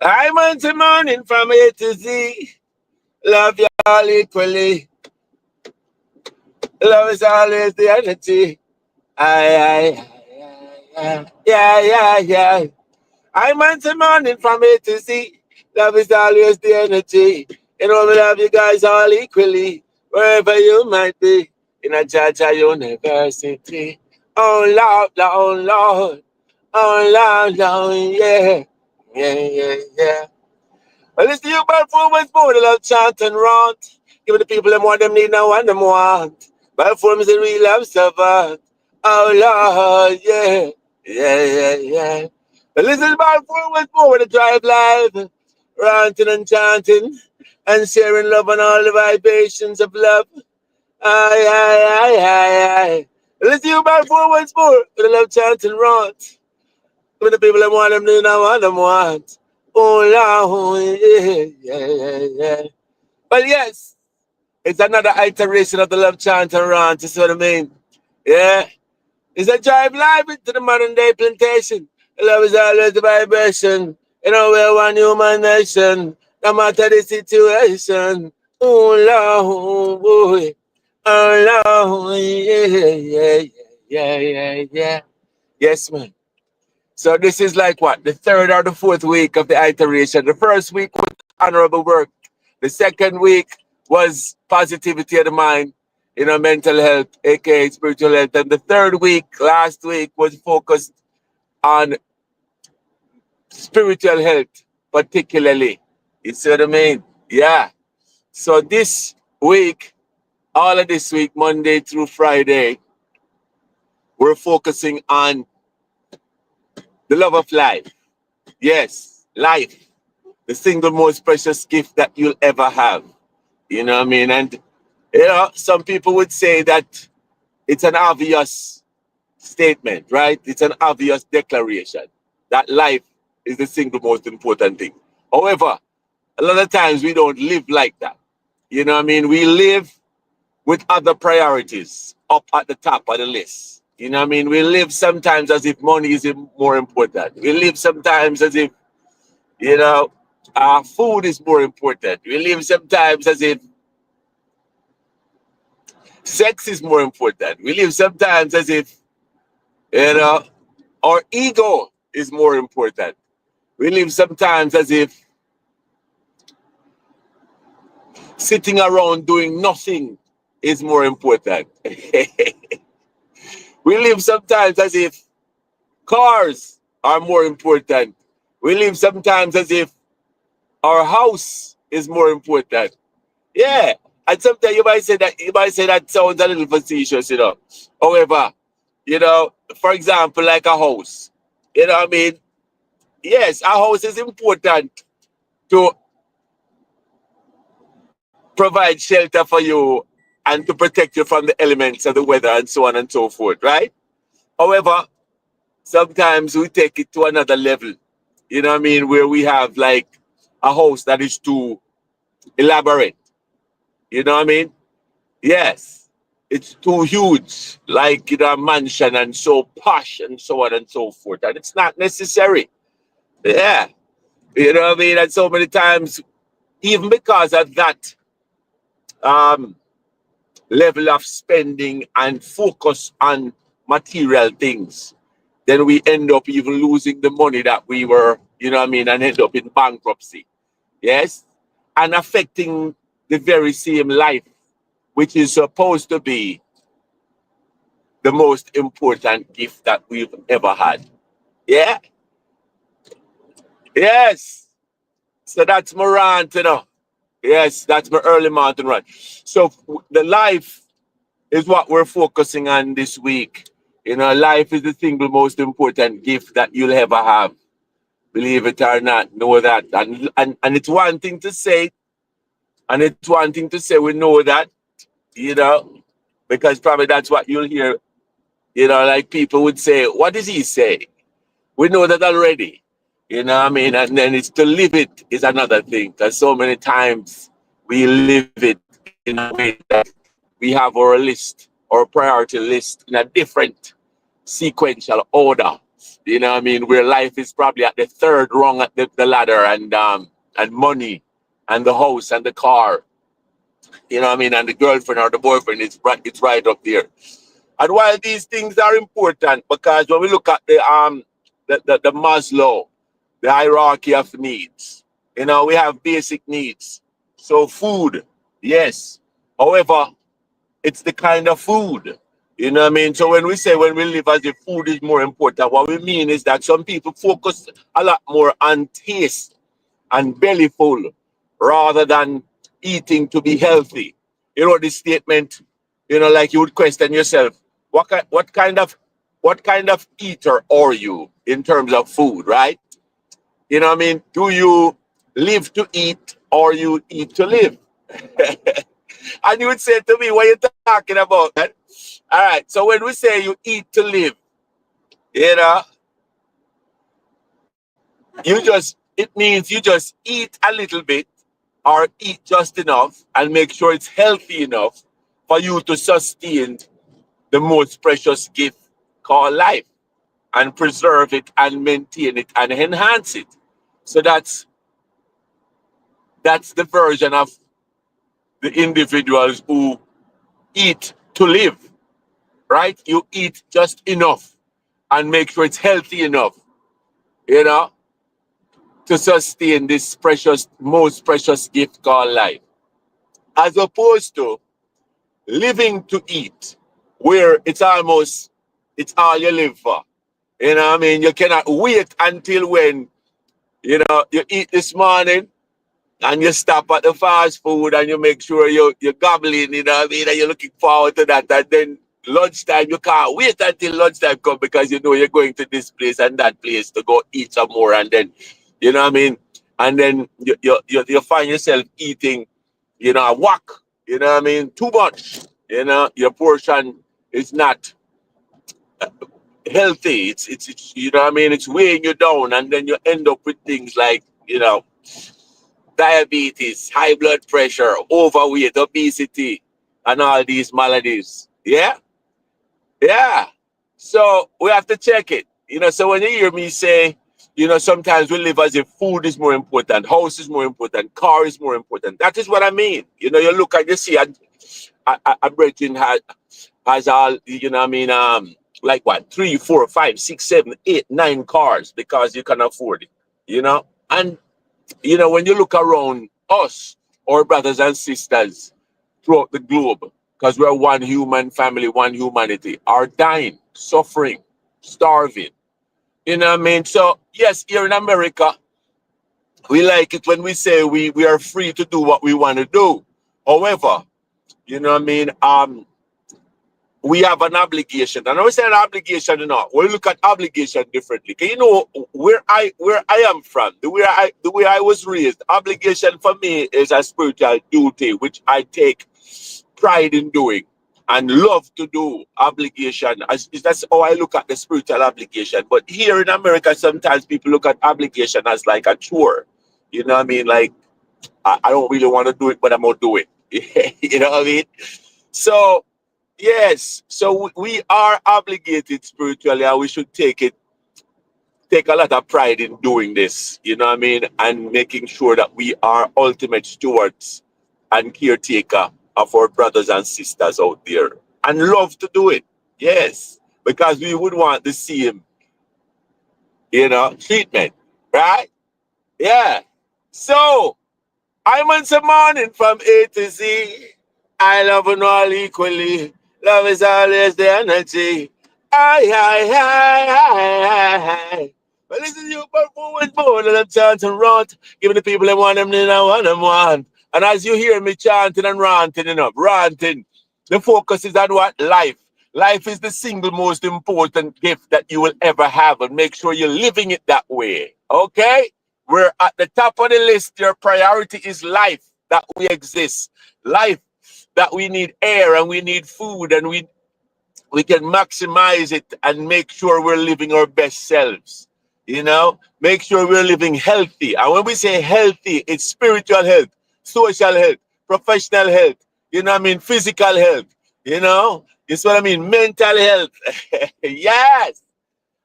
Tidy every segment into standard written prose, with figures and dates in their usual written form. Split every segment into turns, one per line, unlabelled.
I'm on the morning from A to Z. Love you all equally. Love is always the energy. Yeah. I'm on the morning from A to Z. Love is always the energy. You know, we love you guys all equally. Wherever you might be. In a Georgia University. Oh, Lord, oh, Lord. Oh, Lord, yeah. Yeah. Well, it's the Youte Balfour was born to love chant and rant. Give the people them what them need now and them want. Balfour is a real love servant. Oh Lord, yeah. Well, listen, Balfour was born to drive live, ranting and chanting, and sharing love and all the vibrations of love. Aye. Well, listen, Youte Balfour was born to love chant and rant. Give the people them what them need now and them want. Oh Lord, yeah. But yes, it's another iteration of the love chant and rant, you see what I mean? Yeah. It's a drive live into the modern day plantation. Love is always the vibration. You know, we're one human nation. No matter the situation. Oh Lord, oh Lord, yeah. Yes, man. So this is like what? The third or the fourth week of the iteration. The first week was honorable work. The second week was positivity of the mind, you know, mental health, aka spiritual health. And the third week, last week, was focused on spiritual health, particularly. You see what I mean? Yeah. So this week, all of this week, Monday through Friday, we're focusing on the love of life. Yes, life. The single most precious gift that you'll ever have. You know what I mean? And, you know, some people would say that it's an obvious statement, right? It's an obvious declaration that life is the single most important thing. However, a lot of times we don't live like that. You know what I mean? We live with other priorities up at the top of the list. You know what I mean? We live sometimes as if money is more important. We live sometimes as if, you know, food is more important. We live sometimes as if sex is more important. We live sometimes as if, you know, our ego is more important. We live sometimes as if sitting around doing nothing is more important. We live sometimes as if cars are more important. We live sometimes as if our house is more important. Yeah. And sometimes you might say that sounds a little facetious, you know. However, you know, for example, like a house. You know what I mean? Yes, a house is important to provide shelter for you and to protect you from the elements of the weather and so on and so forth, right? However, sometimes we take it to another level, you know what I mean, where we have like a house that is too elaborate, you know what I mean? Yes, it's too huge, like, you know, a mansion and so posh and so on and so forth, and it's not necessary. Yeah, you know what I mean? And so many times, even because of that um, level of spending and focus on material things, then we end up even losing the money that we were, you know what I mean, and end up in bankruptcy. Yes? And affecting the very same life, which is supposed to be the most important gift that we've ever had. Yeah? Yes. So that's my rant, you know. Yes, that's my early mountain rant. So the life is what we're focusing on this week. You know, life is the single most important gift that you'll ever have. Believe it or not, know that. And it's one thing to say, and it's one thing to say we know that, you know, because probably that's what you'll hear, you know, like people would say, what does he say? We know that already. You know what I mean? And then it's to live it is another thing. Because so many times we live it in a way that we have our list, our priority list in a different sequential order. You know what I mean? Where life is probably at the third rung at the ladder, and money and the house and the car, you know what I mean, and the girlfriend or the boyfriend, it's right up there. And while these things are important, because when we look at the Maslow, the hierarchy of needs, you know, we have basic needs. So food, yes. However, it's the kind of food. You know what I mean? So when we say when we live as if food is more important, what we mean is that some people focus a lot more on taste and belly full rather than eating to be healthy. You know, this statement, you know, like you would question yourself, what kind of eater are you in terms of food, right? You know what I mean? Do you live to eat or you eat to live? And you would say to me, what are you talking about, man? All right. So when we say you eat to live, you know, it means you just eat a little bit or eat just enough and make sure it's healthy enough for you to sustain the most precious gift called life and preserve it and maintain it and enhance it. So that's the version of the individuals who eat to live, right? You eat just enough and make sure it's healthy enough, you know, to sustain this precious, most precious gift called life. As opposed to living to eat, where it's all you live for. You know what I mean? You cannot wait until when, you know, you eat this morning and you stop at the fast food and you make sure you're gobbling, you know what I mean? And you're looking forward to that. And then lunchtime, you can't wait until lunchtime comes because you know you're going to this place and that place to go eat some more. And then, you know what I mean? And then you find yourself eating, you know, a whack, you know what I mean? Too much, you know, your portion is not healthy. It's you know what I mean? It's weighing you down. And then you end up with things like, you know, diabetes, high blood pressure, overweight, obesity, and all these maladies. Yeah? Yeah. So we have to check it. You know, so when you hear me say, you know, sometimes we live as if food is more important, house is more important, car is more important. That is what I mean. You know, you look and you see a brethren has all, you know what I mean, like what, 3, 4, 5, 6, 7, 8, 9 cars because you can afford it, you know? And you know, when you look around us, our brothers and sisters throughout the globe, because we're one human family, one humanity, are dying, suffering, starving. You know what I mean? So, yes, here in America, we like it when we say we are free to do what we want to do. However, you know what I mean? We have an obligation. And I always say an obligation, you know, we look at obligation differently. 'Cause you know, where I am from, the way I was raised, obligation for me is a spiritual duty, which I take pride in doing and love to do. Obligation. That's how I look at the spiritual obligation. But here in America, sometimes people look at obligation as like a chore. You know what I mean? Like, I don't really want to do it, but I'm gonna do it. You know what I mean? So yes, so we are obligated spiritually, and we should take a lot of pride in doing this, you know what I mean, and making sure that we are ultimate stewards and caretaker of our brothers and sisters out there, and love to do it, yes, because we would want the same, you know, treatment, right? Yeah. So I'm on some morning from A to Z. I love and all equally. Love is always the energy. Aye, aye, aye, aye, aye, aye. But listen, you Balfour with more than I'm chanting rant. Giving the people they want them, they don't want them one. And as you hear me chanting and ranting, you know, ranting, the focus is on what? Life. Life is the single most important gift that you will ever have, and make sure you're living it that way. Okay? We're at the top of the list. Your priority is life, that we exist. Life, that we need air and we need food, and we can maximize it and make sure we're living our best selves. You know, make sure we're living healthy. And when we say healthy, it's spiritual health, social health, professional health, you know what I mean, physical health, you know. You see what I mean? Mental health. Yes.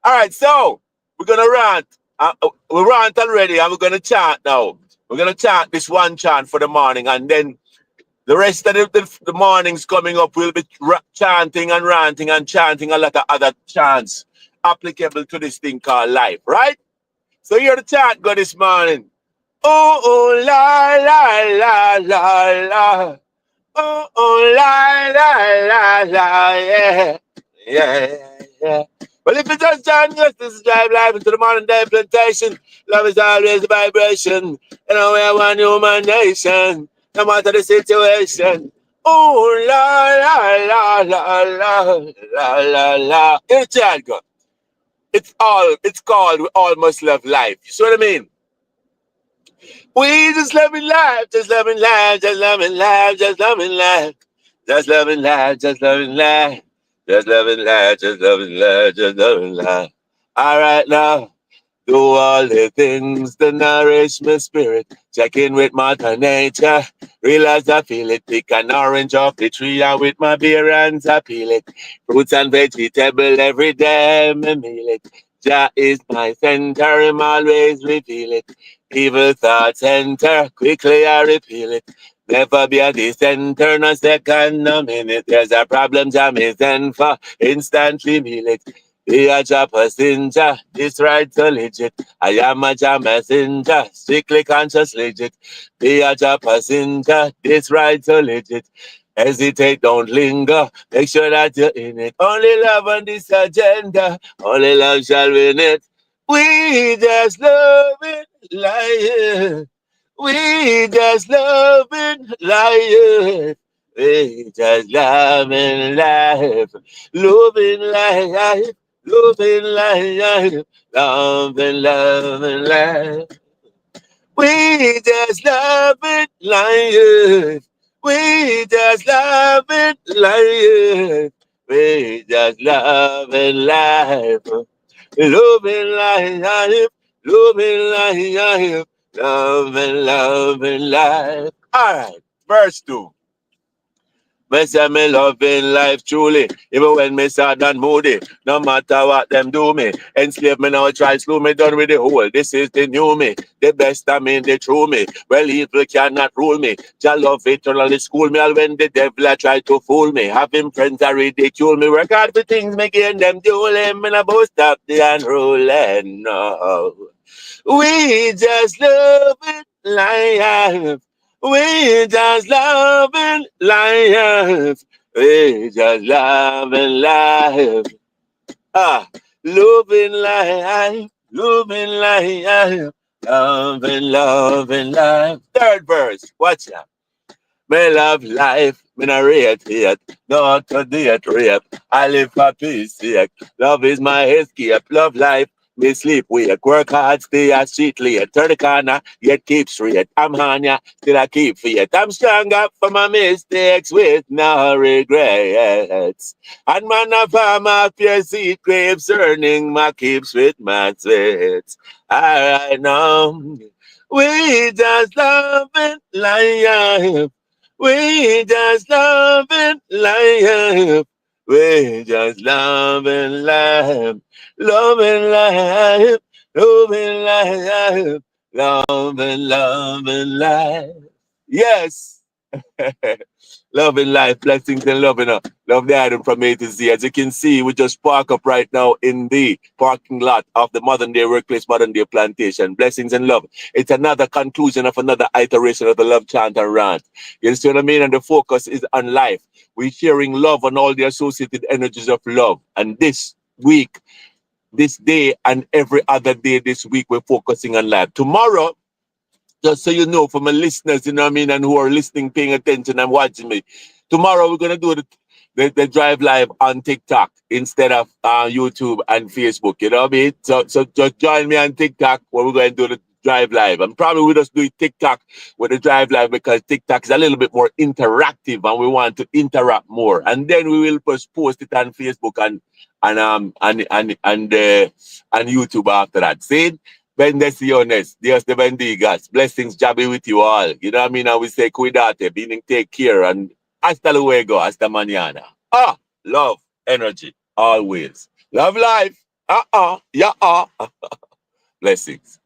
All right, so we're going to rant. We rant already and we're going to chant now. We're going to chant this one chant for the morning, and then the rest of the mornings coming up, we'll be chanting and ranting and chanting a lot of other chants applicable to this thing called life, right? So here the chant go this morning. Oh, oh, la, la, la, la, la. Oh, oh, la, la, la, la, yeah. Yeah, yeah. Well, if you just join us, this is Drive Live into the modern day plantation. Love is always a vibration. You know, we're one human nation. No matter the situation. Oh, la, la, la, la, la, la, la. Here the chant go. It's called We All Must Love Life. You see what I mean? We just loving life, just loving life, just loving life, just loving life, just loving life, just loving life, just loving life, just loving life, just loving life. All right now. Do all the things to nourish my spirit. Check in with Mother Nature. Realize I feel it. Pick an orange off the tree and with my bare hands I peel it. Fruits and vegetable every day me meal it. Jah is my center, him always reveal it. Evil thoughts enter, quickly I repeal it. Never be a dissenter, no second, no minute. There's a problem, Jah me send for, instantly meal it. Be a job passenger, this right so legit. I am a job messenger, strictly conscious legit. Be a job passenger, this right so legit. Hesitate, don't linger. Make sure that you're in it. Only love on this agenda. Only love shall win it. We just love it like it. We just love it like it. We just loving life, loving life. Loving life, loving, loving life. We just love it life. We just love it life. We just loving life. Loving life, loving life, loving, loving life. All right, verse 2. Me say me loving life truly, even when me sad and moody. No matter what them do me, enslave me now, try slew me, done with the whole. This is the new me, the best I mean, the true me. Well, evil cannot rule me. Jah love eternally school me, all when the devil I try to fool me. Having friends that ridicule me, work hard for things, me gain them dueling. Me no both stop the unruling, no. We just love it life. We just loving life. We just loving life. Ah, loving life, loving life, loving, loving life. Third verse, watch that. Me love life, me no rate it, not to date rape. I live for peace sake. Love is my escape, love life. Me sleep wake, work hard, stay a street late. Turn the corner, yet keep straight. I'm on ya, still I keep faith. I'm stronger for my mistakes with no regrets. And man of farmer, fear seed grapes, earning my keeps with my sweats. Alright now, we just loving life. We just loving life. We just loving life. Loving life. Loving life. Loving, loving life. Yes. Loving life, blessings and loving her. Love the item from A to Z. As you can see, we just park up right now in the parking lot of the modern day workplace, modern day plantation. Blessings and love. It's another conclusion of another iteration of the love chant and rant. You see what I mean? And the focus is on life. We're sharing love and all the associated energies of love. And this week, this day, and every other day this week, we're focusing on life. Tomorrow, just so you know, for my listeners, you know what I mean, and who are listening, paying attention and watching me. Tomorrow we're gonna do the drive live on TikTok instead of YouTube and Facebook. You know what I mean? So just join me on TikTok where we're gonna do the drive live. And probably we'll just do TikTok with the drive live because TikTok is a little bit more interactive and we want to interact more. And then we will just post it on Facebook and YouTube after that. See? Bendiciones, Dios te bendigas. Blessings, Jabi with you all. You know what I mean? And we say cuidate, meaning take care, and hasta luego, hasta mañana. Ah, love energy always. Love life. Yeah. Blessings.